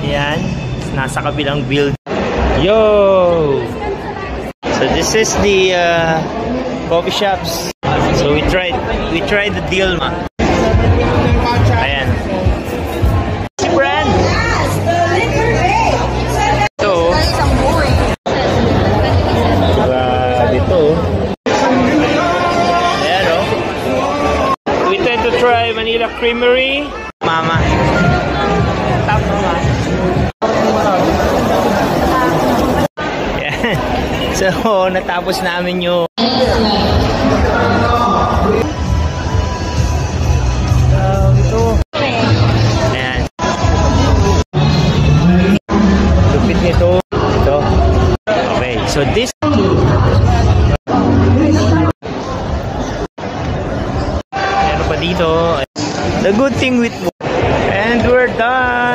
Ayan. Nasa kabilang build. Yo! So this is the coffee shops. So we tried the deal, ma. Ayan. Si brand. So, dito. Ayan, oh. We try to try Manila Creamery. Mama. Tap, mama. Ayan. So, natapos namin yung ito. Ayan. Lupit nito. Ito. Okay. So, this meron pa dito. The good thing with and we're done.